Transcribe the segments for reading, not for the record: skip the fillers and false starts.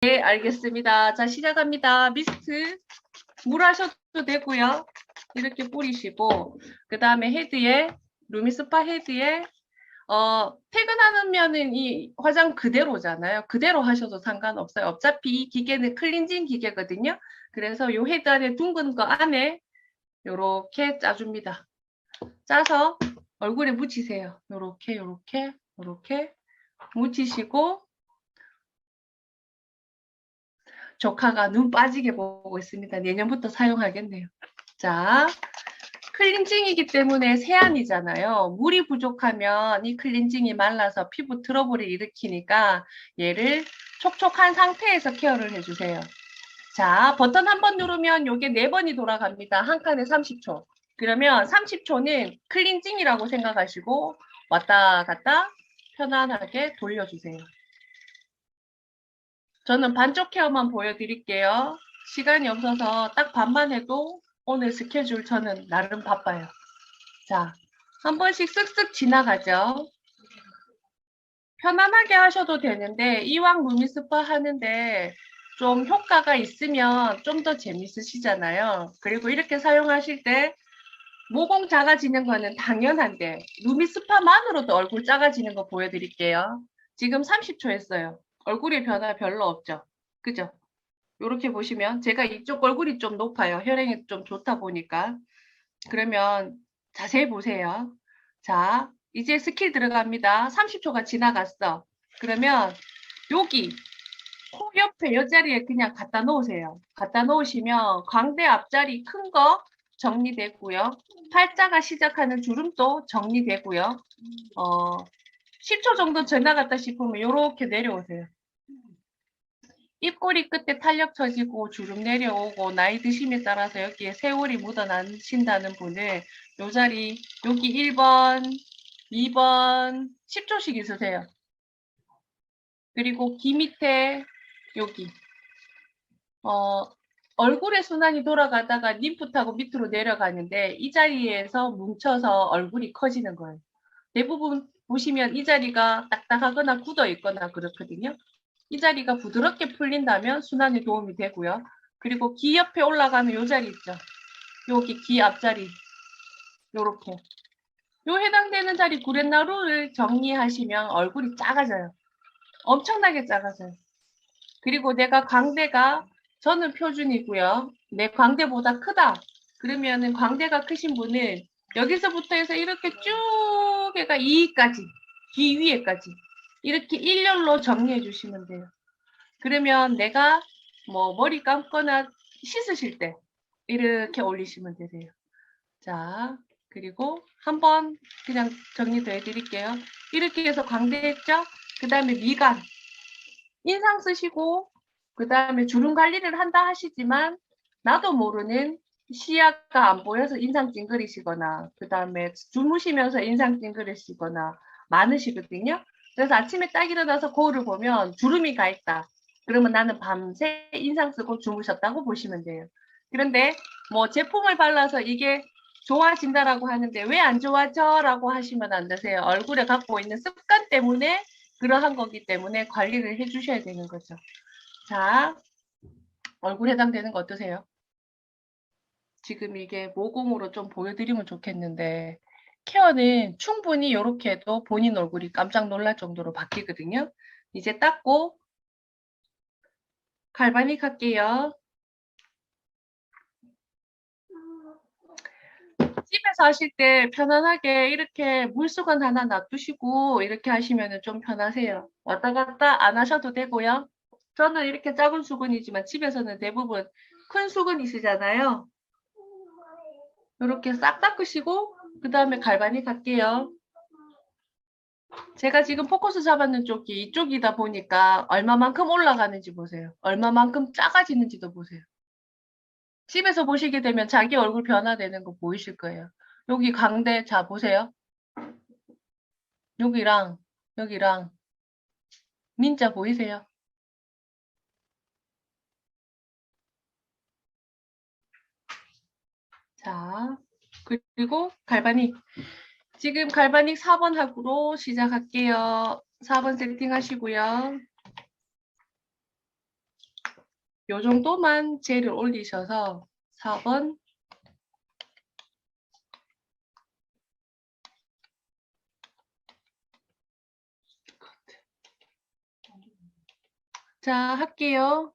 네, 알겠습니다. 자, 시작합니다. 미스트 물 하셔도 되고요. 이렇게 뿌리시고 그 다음에 헤드에 루미스파 헤드에 퇴근하면은 이 화장 그대로잖아요. 그대로 하셔도 상관없어요. 어차피 이 기계는 클렌징 기계거든요. 그래서 요 헤드 안에 둥근 거 안에 요렇게 짜줍니다. 짜서 얼굴에 묻히세요. 요렇게 요렇게 요렇게 묻히시고 조카가 눈 빠지게 보고 있습니다. 내년부터 사용하겠네요. 자, 클렌징이기 때문에 세안이잖아요. 물이 부족하면 이 클렌징이 말라서 피부 트러블을 일으키니까 얘를 촉촉한 상태에서 케어를 해주세요. 자, 버튼 한 번 누르면 이게 4번이 돌아갑니다. 한 칸에 30초. 그러면 30초는 클렌징이라고 생각하시고 왔다 갔다 편안하게 돌려주세요. 저는 반쪽 케어만 보여드릴게요. 시간이 없어서 딱 반만 해도 오늘 스케줄 저는 나름 바빠요. 자, 한 번씩 쓱쓱 지나가죠. 편안하게 하셔도 되는데 이왕 루미스파 하는데 좀 효과가 있으면 좀 더 재밌으시잖아요. 그리고 이렇게 사용하실 때 모공 작아지는 거는 당연한데 루미스파만으로도 얼굴 작아지는 거 보여드릴게요. 지금 30초 했어요. 얼굴에 변화 별로 없죠. 그죠? 이렇게 보시면 제가 이쪽 얼굴이 좀 높아요. 혈행이 좀 좋다 보니까. 그러면 자세히 보세요. 자, 이제 스킬 들어갑니다. 30초가 지나갔어. 그러면 여기 코 옆에 이 자리에 그냥 갖다 놓으세요. 갖다 놓으시면 광대 앞자리 큰 거 정리되고요. 팔자가 시작하는 주름도 정리되고요. 10초 정도 지나갔다 싶으면 이렇게 내려오세요. 입꼬리 끝에 탄력 처지고 주름 내려오고 나이 드심에 따라서 여기에 세월이 묻어나신다는 분은 요 자리 여기 1번, 2번 10초씩 있으세요. 그리고 귀 밑에 여기 얼굴의 순환이 돌아가다가 림프 타고 밑으로 내려가는데 이 자리에서 뭉쳐서 얼굴이 커지는 거예요. 대부분 보시면 이 자리가 딱딱하거나 굳어 있거나 그렇거든요. 이 자리가 부드럽게 풀린다면 순환에 도움이 되고요. 그리고 귀 옆에 올라가는 요 자리 있죠. 여기 귀 앞자리 요렇게 요 해당되는 자리 구렛나루를 정리하시면 얼굴이 작아져요. 엄청나게 작아져요. 그리고 내가 광대가 저는 표준이고요. 내 광대보다 크다. 그러면은 광대가 크신 분은 여기서부터 해서 이렇게 쭉 해가 2까지 귀 위에까지 이렇게 일렬로 정리해 주시면 돼요. 그러면 내가 뭐 머리 감거나 씻으실 때 이렇게 올리시면 되세요. 자, 그리고 한번 그냥 정리 더 해드릴게요. 이렇게 해서 광대했죠? 그 다음에 미간, 인상 쓰시고 그 다음에 주름 관리를 한다 하시지만 나도 모르는 시야가 안 보여서 인상 찡그리시거나 그 다음에 주무시면서 인상 찡그리시거나 많으시거든요. 그래서 아침에 딱 일어나서 거울을 보면 주름이 가 있다. 그러면 나는 밤새 인상 쓰고 주무셨다고 보시면 돼요. 그런데 뭐 제품을 발라서 이게 좋아진다라고 하는데 왜 안 좋아져? 라고 하시면 안 되세요. 얼굴에 갖고 있는 습관 때문에 그러한 거기 때문에 관리를 해주셔야 되는 거죠. 자, 얼굴 해당되는 거 어떠세요? 지금 이게 모공으로 좀 보여드리면 좋겠는데 케어는 충분히 이렇게 해도 본인 얼굴이 깜짝 놀랄 정도로 바뀌거든요. 이제 닦고 갈바닉 할게요. 집에서 하실 때 편안하게 이렇게 물수건 하나 놔두시고 이렇게 하시면 좀 편하세요. 왔다 갔다 안 하셔도 되고요. 저는 이렇게 작은 수건이지만 집에서는 대부분 큰 수건이시잖아요. 이렇게 싹 닦으시고 그 다음에 갈바닉 할게요. 제가 지금 포커스 잡았는 쪽이 이쪽이다 보니까 얼마만큼 올라가는지 보세요. 얼마만큼 작아지는지도 보세요. 집에서 보시게 되면 자기 얼굴 변화되는 거 보이실 거예요. 여기 광대 자 보세요. 여기랑 여기랑 민자 보이세요? 자, 그리고 갈바닉. 지금 갈바닉 4번 하구로 시작할게요. 4번 세팅하시고요. 요 정도만 젤을 올리셔서 4번 자, 할게요.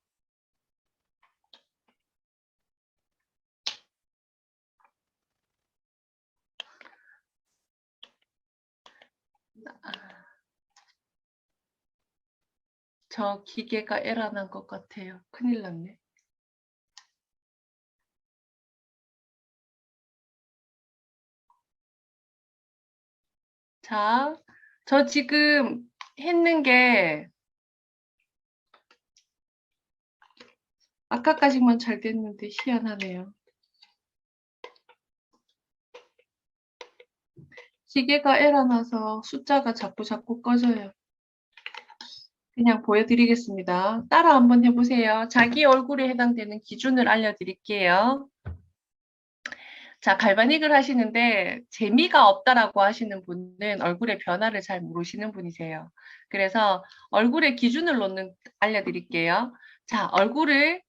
저 기계가 에러 난 것 같아요. 큰일 났네. 자, 저 지금 했는 게 아까까지만 잘 됐는데 희한하네요. 기계가 에러 나서 숫자가 자꾸 꺼져요. 그냥 보여드리겠습니다. 따라 한번 해보세요. 자기 얼굴에 해당되는 기준을 알려드릴게요. 자, 갈바닉을 하시는데 재미가 없다라고 하시는 분은 얼굴의 변화를 잘 모르시는 분이세요. 그래서 얼굴의 기준을 알려드릴게요. 자, 얼굴을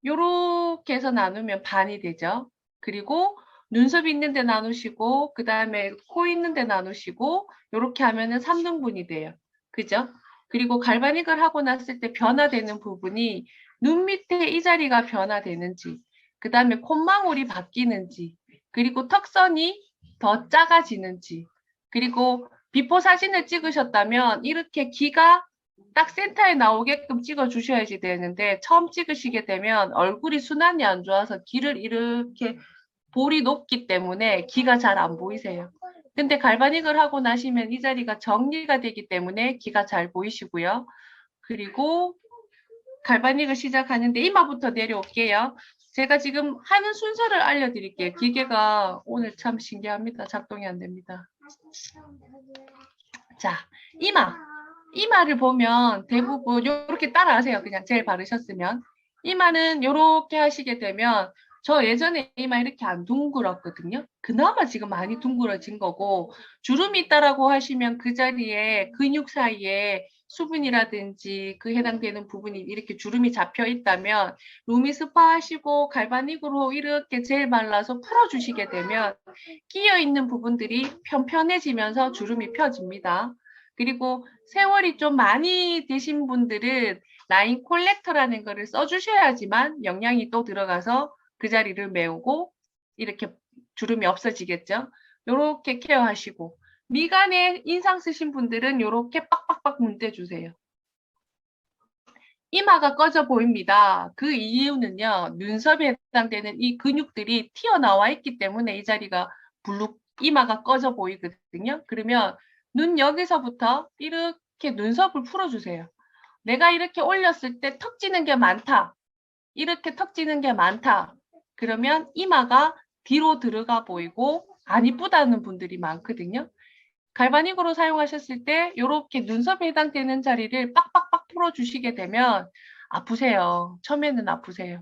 요렇게 해서 나누면 반이 되죠. 그리고 눈썹 있는 데 나누시고 그 다음에 코 있는 데 나누시고 요렇게 하면은 3등분이 돼요. 그죠? 그리고 갈바닉을 하고 났을 때 변화되는 부분이 눈 밑에 이 자리가 변화되는지 그 다음에 콧망울이 바뀌는지 그리고 턱선이 더 작아지는지 그리고 비포 사진을 찍으셨다면 이렇게 귀가 딱 센터에 나오게끔 찍어 주셔야지 되는데 처음 찍으시게 되면 얼굴이 순환이 안 좋아서 귀를 이렇게 볼이 높기 때문에 귀가 잘 안 보이세요. 근데 갈바닉을 하고 나시면 이 자리가 정리가 되기 때문에 귀가 잘 보이시고요. 그리고 갈바닉을 시작하는데 이마부터 내려올게요. 제가 지금 하는 순서를 알려드릴게요. 기계가 오늘 참 신기합니다. 작동이 안 됩니다. 자, 이마를 보면 대부분 이렇게 따라하세요. 그냥 젤 바르셨으면. 이마는 이렇게 하시게 되면 저 예전에 이마 이렇게 안 둥글었거든요. 그나마 지금 많이 둥글어진 거고 주름이 있다라고 하시면 그 자리에 근육 사이에 수분이라든지 그 해당되는 부분이 이렇게 주름이 잡혀 있다면 루미 스파 하시고 갈바닉으로 이렇게 젤 발라서 풀어주시게 되면 끼어 있는 부분들이 편편해지면서 주름이 펴집니다. 그리고 세월이 좀 많이 되신 분들은 라인 콜렉터라는 거를 써주셔야지만 영양이 또 들어가서 그 자리를 메우고 이렇게 주름이 없어지겠죠. 이렇게 케어하시고 미간에 인상 쓰신 분들은 이렇게 빡빡빡 문대주세요. 이마가 꺼져 보입니다. 그 이유는요. 눈썹에 해당되는 이 근육들이 튀어나와 있기 때문에 이 자리가 이마가 꺼져 보이거든요. 그러면 눈 여기서부터 이렇게 눈썹을 풀어주세요. 내가 이렇게 올렸을 때 턱 지는 게 많다. 이렇게 턱 지는 게 많다. 그러면 이마가 뒤로 들어가 보이고 안 이쁘다는 분들이 많거든요. 갈바닉으로 사용하셨을 때 이렇게 눈썹에 해당되는 자리를 빡빡빡 풀어주시게 되면 아프세요. 처음에는 아프세요.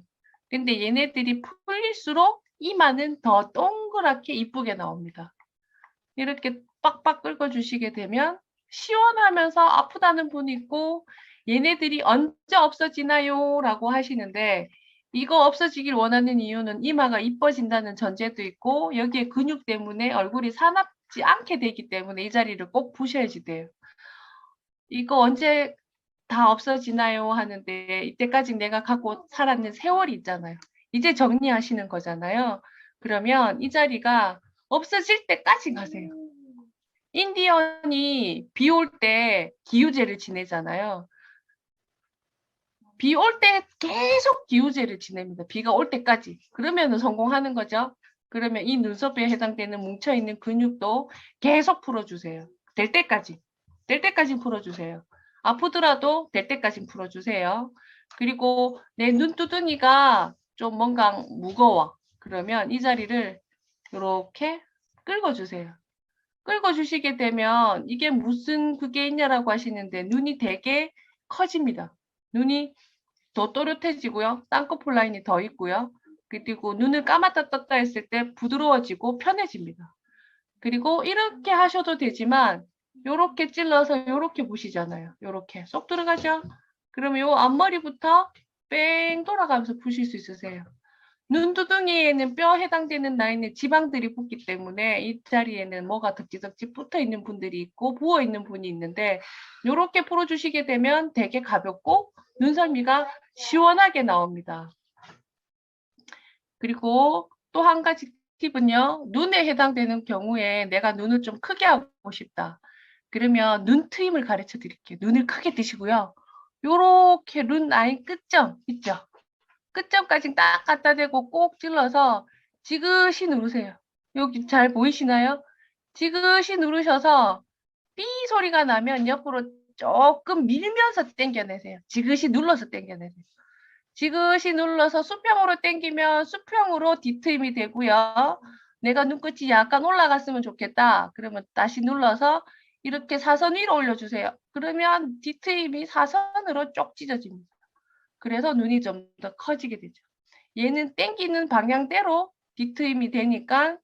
근데 얘네들이 풀릴수록 이마는 더 동그랗게 이쁘게 나옵니다. 이렇게 빡빡 긁어주시게 되면 시원하면서 아프다는 분이 있고 얘네들이 언제 없어지나요? 라고 하시는데 이거 없어지길 원하는 이유는 이마가 이뻐진다는 전제도 있고 여기에 근육 때문에 얼굴이 사납지 않게 되기 때문에 이 자리를 꼭 푸셔야지 돼요. 이거 언제 다 없어지나요? 하는데 이때까지 내가 갖고 살았는 세월이 있잖아요. 이제 정리하시는 거잖아요. 그러면 이 자리가 없어질 때까지 가세요. 인디언이 비 올 때 기우제를 지내잖아요. 비 올 때 계속 기우제를 지냅니다. 비가 올 때까지. 그러면 성공하는 거죠. 그러면 이 눈썹에 해당되는 뭉쳐있는 근육도 계속 풀어주세요. 될 때까지. 될 때까지 풀어주세요. 아프더라도 될 때까지 풀어주세요. 그리고 내 눈두덩이가 좀 뭔가 무거워. 그러면 이 자리를 이렇게 긁어주세요. 긁어주시게 되면 이게 무슨 그게 있냐라고 하시는데 눈이 되게 커집니다. 눈이 더 또렷해지고요. 쌍꺼풀 라인이 더 있고요. 그리고 눈을 감았다 떴다 했을 때 부드러워지고 편해집니다. 그리고 이렇게 하셔도 되지만 요렇게 찔러서 요렇게 보시잖아요. 요렇게 쏙 들어가죠? 그러면 요 앞머리부터 뺑 돌아가면서 푸실 수 있으세요. 눈두덩이에는 뼈 해당되는 라인에 지방들이 붙기 때문에 이 자리에는 뭐가 덕지덕지 붙어 있는 분들이 있고 부어 있는 분이 있는데 이렇게 풀어주시게 되면 되게 가볍고 눈썰미가 시원하게 나옵니다. 그리고 또 한 가지 팁은요. 눈에 해당되는 경우에 내가 눈을 좀 크게 하고 싶다. 그러면 눈 트임을 가르쳐 드릴게요. 눈을 크게 뜨시고요. 요렇게 눈 라인 끝점 있죠? 끝점까지 딱 갖다 대고 꼭 찔러서 지그시 누르세요. 여기 잘 보이시나요? 지그시 누르셔서 삐 소리가 나면 옆으로 조금 밀면서 당겨내세요. 지그시 눌러서 당겨내세요. 지그시 눌러서 수평으로 당기면 수평으로 뒤트임이 되고요. 내가 눈끝이 약간 올라갔으면 좋겠다. 그러면 다시 눌러서 이렇게 사선 위로 올려주세요. 그러면 뒤트임이 사선으로 쪽 찢어집니다. 그래서 눈이 좀 더 커지게 되죠. 얘는 당기는 방향대로 뒤트임이 되니까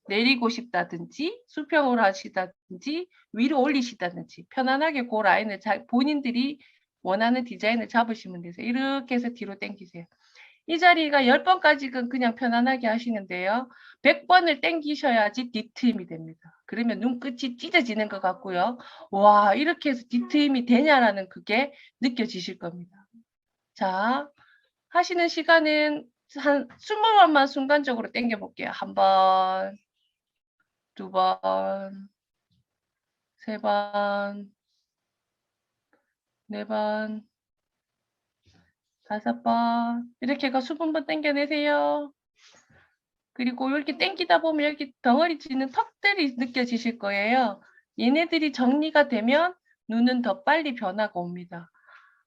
내리고 싶다든지 수평으로 하시다든지 위로 올리시다든지 편안하게 그 라인을 본인들이 원하는 디자인을 잡으시면 되세요. 이렇게 해서 뒤로 당기세요. 이 자리가 10번까지는 그냥 편안하게 하시는데요. 100번을 당기셔야지 뒤트임이 됩니다. 그러면 눈끝이 찢어지는 것 같고요. 와, 이렇게 해서 뒤트임이 되냐라는 그게 느껴지실 겁니다. 자, 하시는 시간은 한 20번만 순간적으로 당겨 볼게요. 한 번, 두 번, 세 번, 네 번, 5번. 이렇게 해서 20번 당겨내세요. 그리고 이렇게 당기다 보면 이렇게 덩어리 쥐는 턱들이 느껴지실 거예요. 얘네들이 정리가 되면 눈은 더 빨리 변화가 옵니다.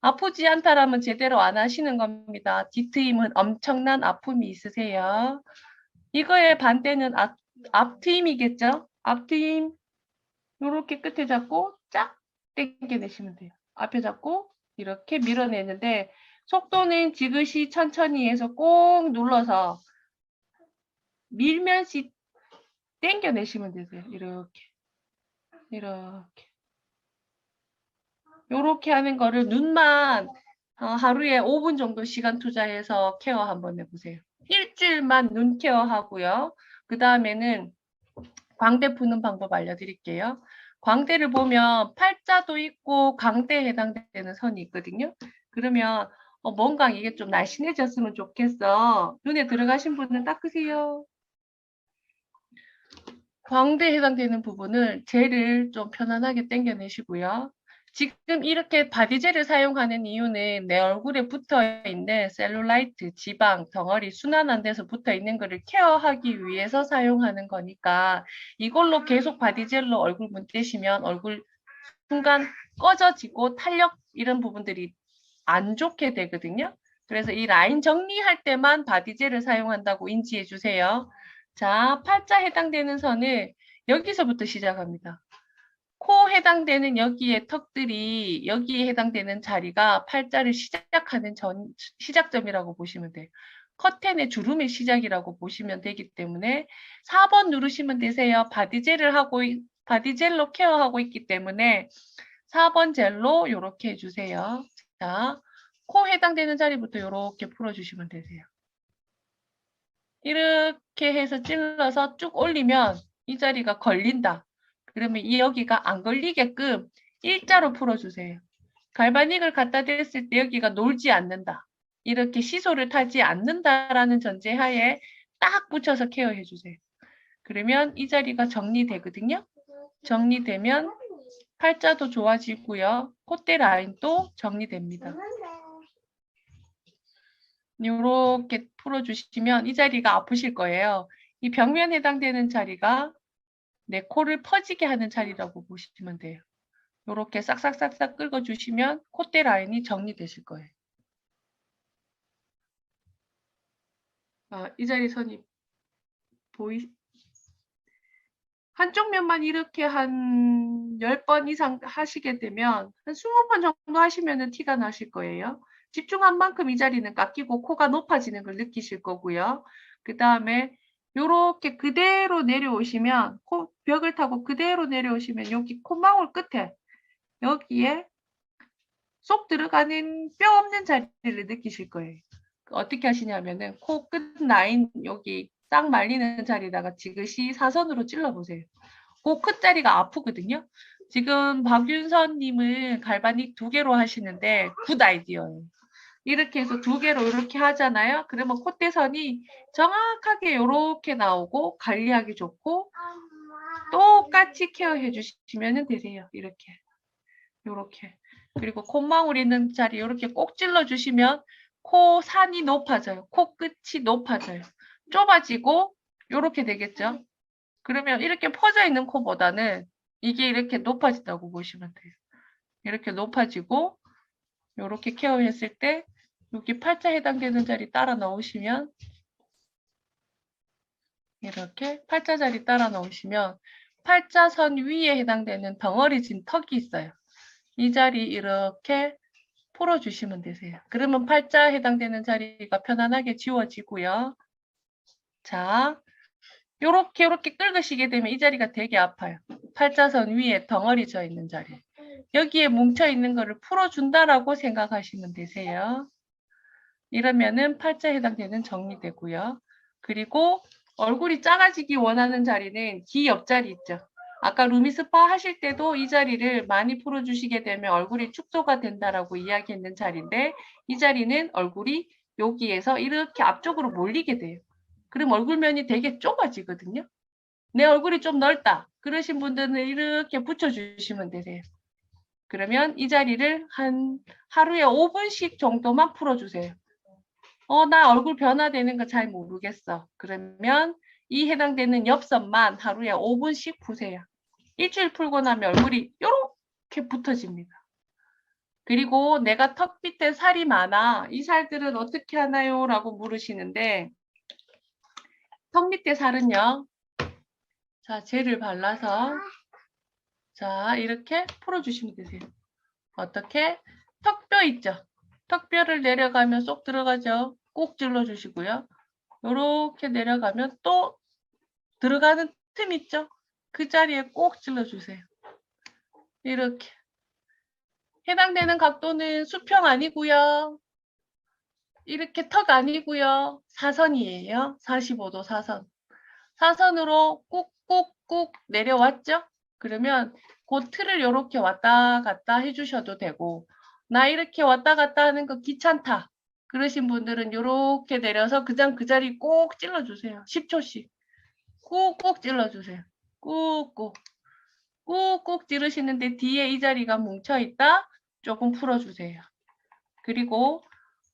아프지 않다라면 제대로 안 하시는 겁니다. 뒤트임은 엄청난 아픔이 있으세요. 이거의 반대는 앞트임이겠죠? 앞트임 이렇게 끝에 잡고 쫙 당겨내시면 돼요. 앞에 잡고 이렇게 밀어내는데 속도는 지그시 천천히 해서 꼭 눌러서 밀면서 당겨내시면 되세요. 이렇게 이렇게 이렇게 하는 거를 눈만 하루에 5분 정도 시간 투자해서 케어 한번 해보세요. 일주일만 눈 케어하고요. 그 다음에는 광대 푸는 방법 알려드릴게요. 광대를 보면 팔자도 있고 광대에 해당되는 선이 있거든요. 그러면 뭔가 이게 좀 날씬해졌으면 좋겠어. 눈에 들어가신 분은 닦으세요. 광대에 해당되는 부분을 젤을 좀 편안하게 당겨내시고요. 지금 이렇게 바디젤을 사용하는 이유는 내 얼굴에 붙어 있는 셀룰라이트, 지방, 덩어리, 순환한 데서 붙어 있는 거를 케어하기 위해서 사용하는 거니까 이걸로 계속 바디젤로 얼굴 문대시면 얼굴 순간 꺼져지고 탄력 이런 부분들이 안 좋게 되거든요. 그래서 이 라인 정리할 때만 바디젤을 사용한다고 인지해 주세요. 자, 팔자 해당되는 선을 여기서부터 시작합니다. 코 해당되는 여기에 턱들이 여기에 해당되는 자리가 팔자를 시작하는 시작점이라고 보시면 돼요. 커튼의 주름의 시작이라고 보시면 되기 때문에 4번 누르시면 되세요. 바디젤로 케어하고 있기 때문에 4번 젤로 이렇게 해주세요. 자, 코 해당되는 자리부터 이렇게 풀어주시면 되세요. 이렇게 해서 찔러서 쭉 올리면 이 자리가 걸린다. 그러면 이 여기가 안 걸리게끔 일자로 풀어주세요. 갈바닉을 갖다 댔을 때 여기가 놀지 않는다. 이렇게 시소를 타지 않는다라는 전제하에 딱 붙여서 케어해 주세요. 그러면 이 자리가 정리되거든요. 정리되면 팔자도 좋아지고요. 콧대 라인도 정리됩니다. 이렇게 풀어주시면 이 자리가 아프실 거예요. 이 벽면에 해당되는 자리가 내 코를 퍼지게 하는 자리라고 보시면 돼요. 이렇게 싹싹싹싹 긁어주시면 콧대 라인이 정리되실 거예요. 이 자리 선이 한쪽 면만 이렇게 한 10번 이상 하시게 되면 한 20번 정도 하시면 티가 나실 거예요. 집중한 만큼 이 자리는 깎이고 코가 높아지는 걸 느끼실 거고요. 그 다음에 이렇게 그대로 내려오시면 벽을 타고 그대로 내려오시면 여기 콧망울 끝에 여기에 쏙 들어가는 뼈 없는 자리를 느끼실 거예요. 어떻게 하시냐면은 코 끝 라인 여기 싹 말리는 자리다가 지그시 사선으로 찔러보세요. 그 끝자리가 아프거든요. 지금 박윤선님은 갈바닉 2개로 하시는데 굿 아이디어예요. 이렇게 해서 2개로 이렇게 하잖아요. 그러면 콧대선이 정확하게 이렇게 나오고 관리하기 좋고 똑같이 케어해 주시면 되세요. 이렇게. 요렇게. 그리고 콧망울 있는 자리 이렇게 꼭 찔러주시면 코 산이 높아져요. 코 끝이 높아져요. 좁아지고 요렇게 되겠죠. 그러면 이렇게 퍼져 있는 코보다는 이게 이렇게 높아진다고 보시면 돼요. 이렇게 높아지고 요렇게 케어했을 때 여기 팔자 해당되는 자리 따라 넣으시면 이렇게 팔자 자리 따라 넣으시면 팔자선 위에 해당되는 덩어리 진 턱이 있어요. 이 자리 이렇게 풀어주시면 되세요. 그러면 팔자 해당되는 자리가 편안하게 지워지고요. 자, 요렇게 긁으시게 되면 이 자리가 되게 아파요. 팔자선 위에 덩어리 져 있는 자리. 여기에 뭉쳐 있는 거를 풀어준다라고 생각하시면 되세요. 이러면은 팔자 해당되는 정리되고요. 그리고 얼굴이 작아지기 원하는 자리는 귀 옆자리 있죠. 아까 루미스파 하실 때도 이 자리를 많이 풀어주시게 되면 얼굴이 축소가 된다라고 이야기했는 자리인데 이 자리는 얼굴이 여기에서 이렇게 앞쪽으로 몰리게 돼요. 그럼 얼굴면이 되게 좁아지거든요. 내 얼굴이 좀 넓다. 그러신 분들은 이렇게 붙여주시면 되세요. 그러면 이 자리를 한 하루에 5분씩 정도만 풀어주세요. 나 얼굴 변화되는 거 잘 모르겠어. 그러면 이 해당되는 옆선만 하루에 5분씩 푸세요. 일주일 풀고 나면 얼굴이 이렇게 붙어집니다. 그리고 내가 턱 밑에 살이 많아. 이 살들은 어떻게 하나요? 라고 물으시는데 턱 밑에 살은요. 자, 젤을 발라서 자, 이렇게 풀어주시면 되세요. 어떻게? 턱뼈 있죠? 턱뼈를 내려가면 쏙 들어가죠? 꼭 찔러주시고요. 이렇게 내려가면 또 들어가는 틈 있죠? 그 자리에 꼭 찔러주세요. 이렇게. 해당되는 각도는 수평 아니고요. 이렇게 턱 아니고요. 사선이에요. 45도 사선. 사선으로 꾹꾹꾹 내려왔죠? 그러면 그 틀을 이렇게 왔다 갔다 해주셔도 되고 나 이렇게 왔다 갔다 하는 거 귀찮다. 그러신 분들은 이렇게 내려서 그냥 그 자리 꼭 찔러주세요. 10초씩. 꾹꾹 찔러주세요. 꾹꾹. 꾹꾹 찌르시는데 뒤에 이 자리가 뭉쳐있다? 조금 풀어주세요. 그리고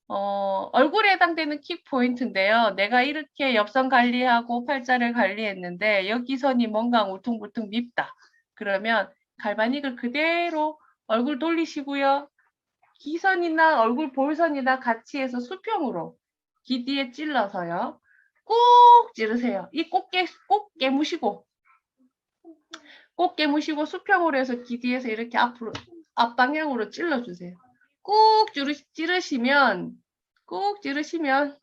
얼굴에 해당되는 킥 포인트인데요. 내가 이렇게 옆선 관리하고 팔자를 관리했는데 여기 선이 뭔가 울퉁불퉁 밉다. 그러면 갈바닉을 그대로 얼굴 돌리시고요. 기선이나 얼굴 볼선이나 같이 해서 수평으로 귀 뒤에 찔러서요. 꾹 찌르세요. 이 꼭 깨무시고 꼭 깨무시고 수평으로 해서 귀 뒤에서 이렇게 앞으로 앞방향으로 찔러주세요. 꾹 찌르시면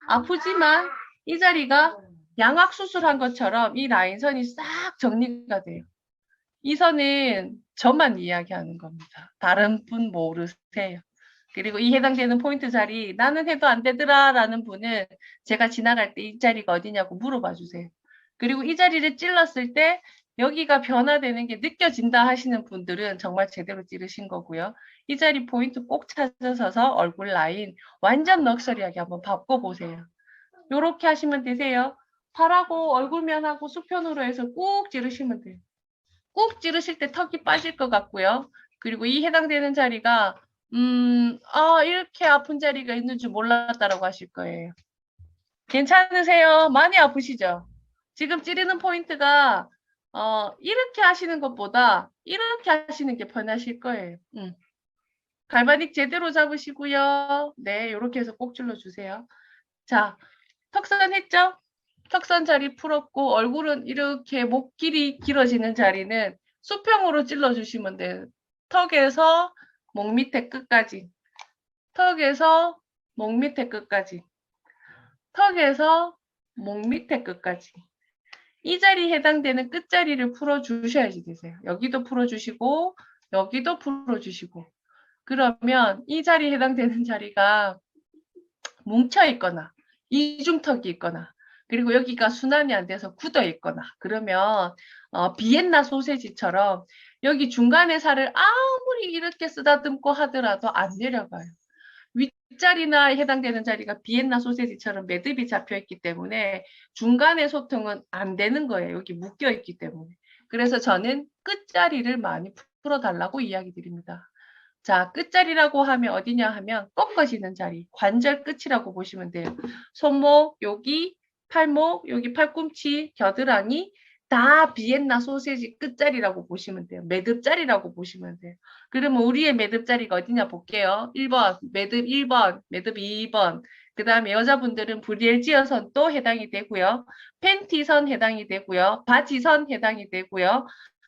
아프지만 이 자리가 양악 수술한 것처럼 이 라인선이 싹 정리가 돼요. 이 선은 저만 이야기하는 겁니다. 다른 분 모르세요. 그리고 이 해당되는 포인트 자리 나는 해도 안 되더라 라는 분은 제가 지나갈 때 이 자리가 어디냐고 물어봐 주세요. 그리고 이 자리를 찔렀을 때 여기가 변화되는 게 느껴진다 하시는 분들은 정말 제대로 찌르신 거고요. 이 자리 포인트 꼭 찾아서서 얼굴 라인 완전 럭셔리하게 한번 바꿔보세요. 이렇게 하시면 되세요. 팔하고 얼굴면하고 수편으로 해서 꾹 찌르시면 돼요. 꾹 찌르실 때 턱이 빠질 것 같고요. 그리고 이 해당되는 자리가 이렇게 아픈 자리가 있는 줄 몰랐다라고 하실 거예요. 괜찮으세요? 많이 아프시죠? 지금 찌르는 포인트가 이렇게 하시는 것보다 이렇게 하시는 게 편하실 거예요. 갈바닉 제대로 잡으시고요. 네, 이렇게 해서 꼭 찔러주세요. 자, 턱선 했죠? 턱선 자리 풀었고 얼굴은 이렇게 목 길이 길어지는 자리는 수평으로 찔러주시면 돼요. 턱에서 목 밑에 끝까지. 턱에서 목 밑에 끝까지. 턱에서 목 밑에 끝까지. 이 자리에 해당되는 끝자리를 풀어주셔야지 되세요. 여기도 풀어주시고 여기도 풀어주시고 그러면 이 자리에 해당되는 자리가 뭉쳐 있거나 이중턱이 있거나 그리고 여기가 순환이 안 돼서 굳어 있거나 그러면 비엔나 소세지처럼 여기 중간에 살을 아무리 이렇게 쓰다듬고 하더라도 안 내려가요. 윗자리나 해당되는 자리가 비엔나 소세지처럼 매듭이 잡혀 있기 때문에 중간의 소통은 안 되는 거예요. 여기 묶여 있기 때문에. 그래서 저는 끝자리를 많이 풀어달라고 이야기 드립니다. 자, 끝자리라고 하면 어디냐 하면 꺾어지는 자리, 관절 끝이라고 보시면 돼요. 손목, 여기, 팔목, 여기 팔꿈치, 겨드랑이 다 비엔나 소세지 끝자리라고 보시면 돼요. 매듭자리라고 보시면 돼요. 그러면 우리의 매듭자리가 어디냐 볼게요. 1번, 매듭 1번, 매듭 2번. 그 다음에 여자분들은 브리엘지어선도 해당이 되고요. 팬티선 해당이 되고요. 바지선 해당이 되고요.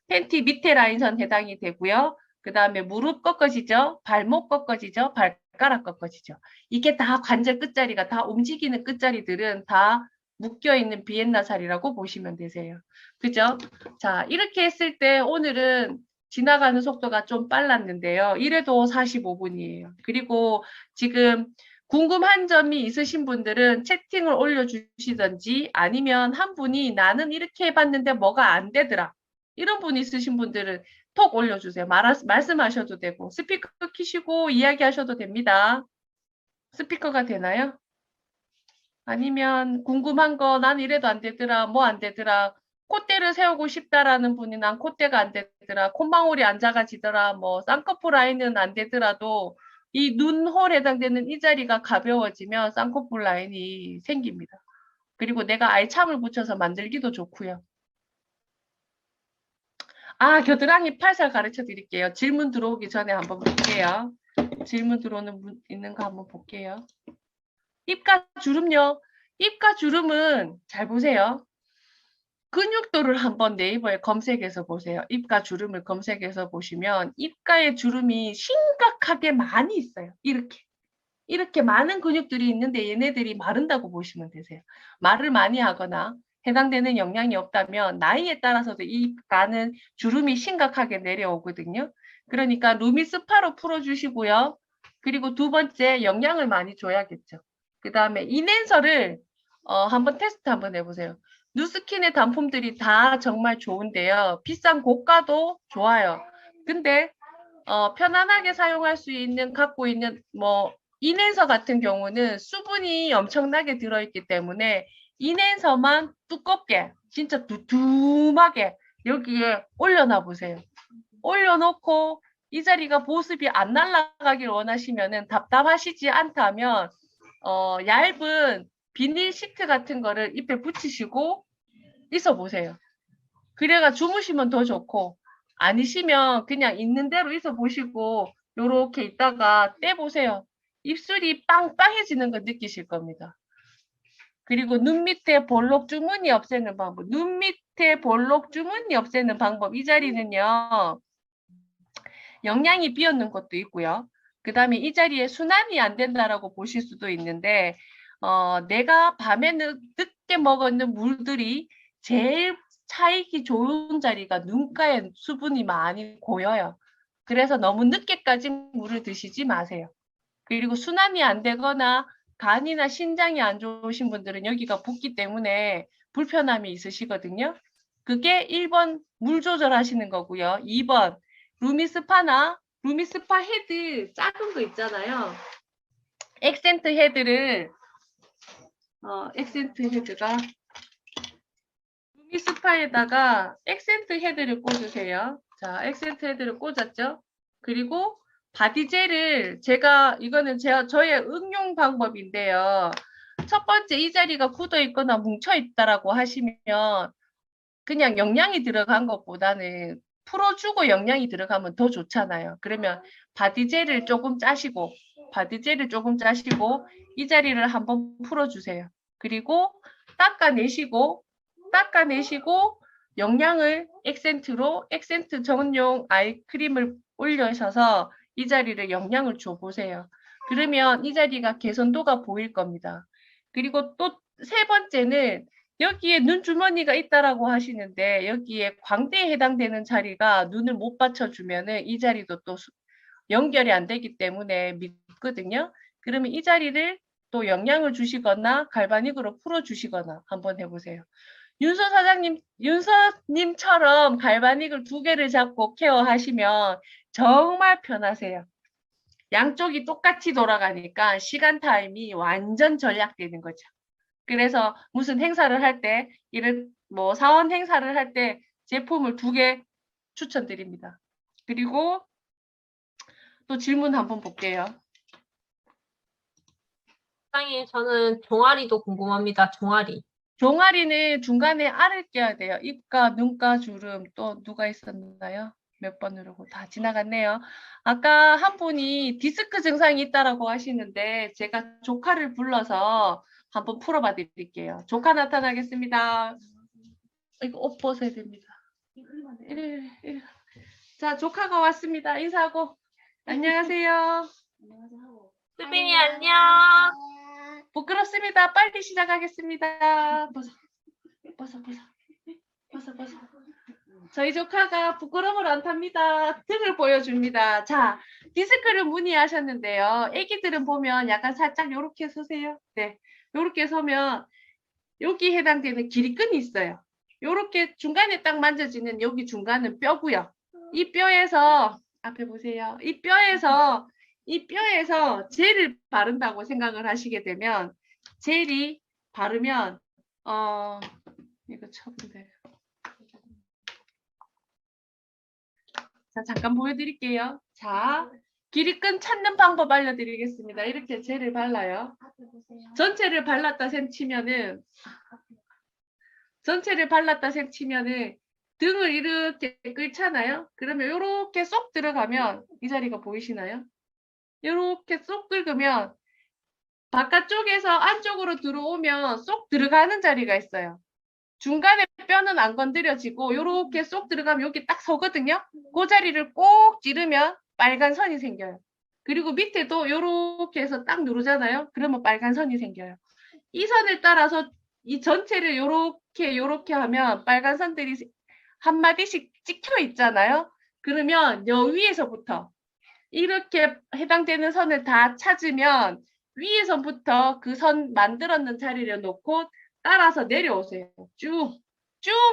팬티 밑에 라인선 해당이 되고요. 그 다음에 무릎 꺾어지죠. 발목 꺾어지죠. 발가락 꺾어지죠. 이게 다 관절 끝자리가 다 움직이는 끝자리들은 다 묶여있는 비엔나 살이라고 보시면 되세요. 그죠? 자, 이렇게 했을 때 오늘은 지나가는 속도가 좀 빨랐는데요. 이래도 45분이에요. 그리고 지금 궁금한 점이 있으신 분들은 채팅을 올려주시든지 아니면 한 분이 나는 이렇게 해봤는데 뭐가 안 되더라. 이런 분 있으신 분들은 톡 올려주세요. 말씀하셔도 되고 스피커 키시고 이야기하셔도 됩니다. 스피커가 되나요? 아니면 궁금한 거 난 이래도 안 되더라. 뭐 안 되더라. 콧대를 세우고 싶다라는 분이 난 콧대가 안 되더라. 콧망울이 안 작아지더라. 뭐 쌍꺼풀 라인은 안 되더라도 이 눈홀에 해당되는 이 자리가 가벼워지면 쌍꺼풀 라인이 생깁니다. 그리고 내가 알참을 붙여서 만들기도 좋고요. 아, 겨드랑이 팔살 가르쳐 드릴게요. 질문 들어오기 전에 한번 볼게요. 질문 들어오는 분 있는 거 한번 볼게요. 입가 주름요. 입가 주름은 잘 보세요. 근육도를 한번 네이버에 검색해서 보세요. 입가 주름을 검색해서 보시면 입가에 주름이 심각하게 많이 있어요. 이렇게 많은 근육들이 있는데 얘네들이 마른다고 보시면 되세요. 말을 많이 하거나 해당되는 영양이 없다면 나이에 따라서도 입가는 주름이 심각하게 내려오거든요. 그러니까 루미스파로 풀어주시고요. 그리고 두 번째 영양을 많이 줘야겠죠. 그 다음에 이낸설을 한번 테스트 한번 해보세요. 누스킨의 단품들이 다 정말 좋은데요. 비싼 고가도 좋아요. 근데 편안하게 사용할 수 있는 갖고 있는 뭐 이낸서 같은 경우는 수분이 엄청나게 들어있기 때문에 이낸서만 두껍게 진짜 두툼하게 여기에 올려놔 보세요. 올려놓고 이 자리가 보습이 안 날아가길 원하시면은 답답하시지 않다면 얇은 비닐 시트 같은 거를 입에 붙이시고 있어 보세요. 그래가 주무시면 더 좋고 아니시면 그냥 있는 대로 있어 보시고 요렇게 있다가 떼보세요. 입술이 빵빵해지는 거 느끼실 겁니다. 그리고 눈 밑에 볼록 주머니 없애는 방법. 눈 밑에 볼록 주머니 없애는 방법. 이 자리는요. 영양이 비었는 것도 있고요. 그 다음에 이 자리에 순환이 안 된다라고 보실 수도 있는데 내가 밤에 늦게 먹었는 물들이 제일 차익이 좋은 자리가 눈가에 수분이 많이 고여요. 그래서 너무 늦게까지 물을 드시지 마세요. 그리고 순환이 안 되거나 간이나 신장이 안 좋으신 분들은 여기가 붓기 때문에 불편함이 있으시거든요. 그게 1번 물 조절하시는 거고요. 2번 루미스파나 루미스파 헤드 작은 거 있잖아요. 액센트 헤드를 액센트 헤드가 루미스파에다가 액센트 헤드를 꽂으세요. 자, 액센트 헤드를 꽂았죠. 그리고 바디젤을 이거는 저의 응용 방법인데요. 첫 번째 이 자리가 굳어 있거나 뭉쳐 있다라고 하시면 그냥 영양이 들어간 것보다는 풀어주고 영양이 들어가면 더 좋잖아요. 그러면 바디젤을 조금 짜시고 이 자리를 한번 풀어주세요. 그리고 닦아내시고 영양을 액센트 전용 아이크림을 올려셔서 이 자리를 영양을 줘보세요. 그러면 이 자리가 개선도가 보일 겁니다. 그리고 또 세 번째는 여기에 눈주머니가 있다라고 하시는데 여기에 광대에 해당되는 자리가 눈을 못 받쳐주면은 이 자리도 또 연결이 안 되기 때문에 믿거든요. 그러면 이 자리를 또 영향을 주시거나 갈바닉으로 풀어주시거나 한번 해보세요. 윤서 사장님, 윤서님처럼 갈바닉을 2개를 잡고 케어하시면 정말 편하세요. 양쪽이 똑같이 돌아가니까 시간 타임이 완전 절약되는 거죠. 그래서 무슨 행사를 할 때, 뭐 사원 행사를 할 때 제품을 2개 추천드립니다. 그리고 또 질문 한번 볼게요. 사장님, 저는 종아리도 궁금합니다. 종아리. 종아리는 중간에 알을 껴야 돼요. 입가, 눈가, 주름 또 누가 있었나요? 몇 번으로 다 지나갔네요. 아까 한 분이 디스크 증상이 있다라고 하시는데 제가 조카를 불러서 한번 풀어봐 드릴게요. 조카 나타나겠습니다. 이거 옷 벗어야 됩니다. 자, 조카가 왔습니다. 인사하고. 안녕하세요. 수빈이 안녕. 부끄럽습니다. 빨리 시작하겠습니다. 벗어. 저희 조카가 부끄러움을 안 탑니다. 등을 보여줍니다. 자, 디스크를 문의하셨는데요. 애기들은 보면 약간 살짝 요렇게 서세요. 네, 요렇게 서면 여기 해당되는 길이끈이 있어요. 요렇게 중간에 딱 만져지는 여기 중간은 뼈고요. 이 뼈에서 앞에 보세요. 이 뼈에서 젤을 바른다고 생각을 하시게 되면 젤이 바르면 이거 쳐보세요. 자, 잠깐 보여드릴게요. 자, 길이끈 찾는 방법 알려드리겠습니다. 이렇게 젤을 발라요. 전체를 발랐다 셈치면은 등을 이렇게 끌잖아요. 그러면 이렇게 쏙 들어가면 이 자리가 보이시나요? 이렇게 쏙 긁으면 바깥쪽에서 안쪽으로 들어오면 쏙 들어가는 자리가 있어요. 중간에 뼈는 안 건드려지고 이렇게 쏙 들어가면 여기 딱 서거든요. 그 자리를 꼭 찌르면 빨간 선이 생겨요. 그리고 밑에도 이렇게 해서 딱 누르잖아요. 그러면 빨간 선이 생겨요. 이 선을 따라서 이 전체를 요렇게 하면 빨간 선들이 한 마디씩 찍혀 있잖아요. 그러면 여 위에서부터 이렇게 해당되는 선을 다 찾으면 위에서부터 그 선 만들었는 자리를 놓고 따라서 내려오세요. 쭉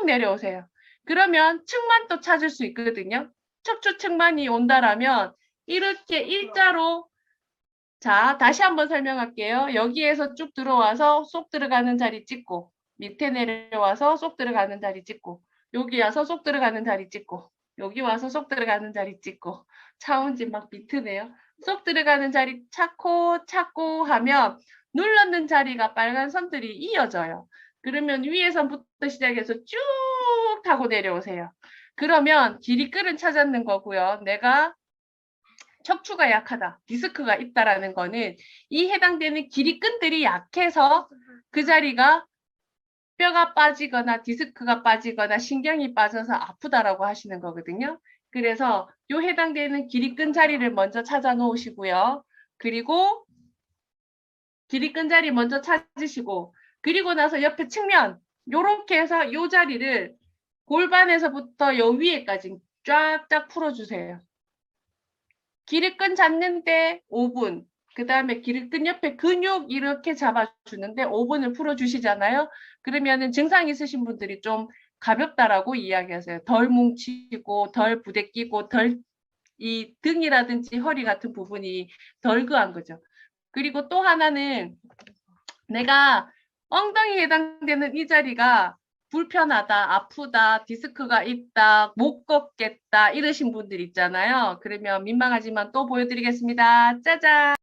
내려오세요. 그러면 층만 또 찾을 수 있거든요. 척추 층만이 온다라면 이렇게 일자로 자, 다시 한번 설명할게요. 여기에서 쭉 들어와서 쏙 들어가는 자리 찍고 밑에 내려와서 쏙 들어가는 자리 찍고 여기 와서 쏙 들어가는 자리 찍고 여기 와서 쏙 들어가는 자리 찍고 차원지 막 비트네요. 쏙 들어가는 자리 찾고 하면 눌렀는 자리가 빨간 선들이 이어져요. 그러면 위에서부터 시작해서 쭉 타고 내려오세요. 그러면 길이끈은 찾았는 거고요. 내가 척추가 약하다, 디스크가 있다라는 거는 이 해당되는 길이끈들이 약해서 그 자리가 뼈가 빠지거나 디스크가 빠지거나 신경이 빠져서 아프다라고 하시는 거거든요. 그래서 요 해당되는 길이끈 자리를 먼저 찾아 놓으시고요. 그리고 길이끈 자리 먼저 찾으시고 그리고 나서 옆에 측면 요렇게 해서 요 자리를 골반에서부터 요 위에까지 쫙쫙 풀어주세요. 길이끈 잡는데 5분, 그 다음에 길이끈 옆에 근육 이렇게 잡아주는데 5분을 풀어주시잖아요. 그러면은 증상 있으신 분들이 좀 가볍다라고 이야기하세요. 덜 뭉치고, 덜 부대끼고, 이 등이라든지 허리 같은 부분이 덜 그한 거죠. 그리고 또 하나는 내가 엉덩이에 해당되는 이 자리가 불편하다, 아프다, 디스크가 있다, 못 걷겠다 이러신 분들 있잖아요. 그러면 민망하지만 또 보여드리겠습니다. 짜잔!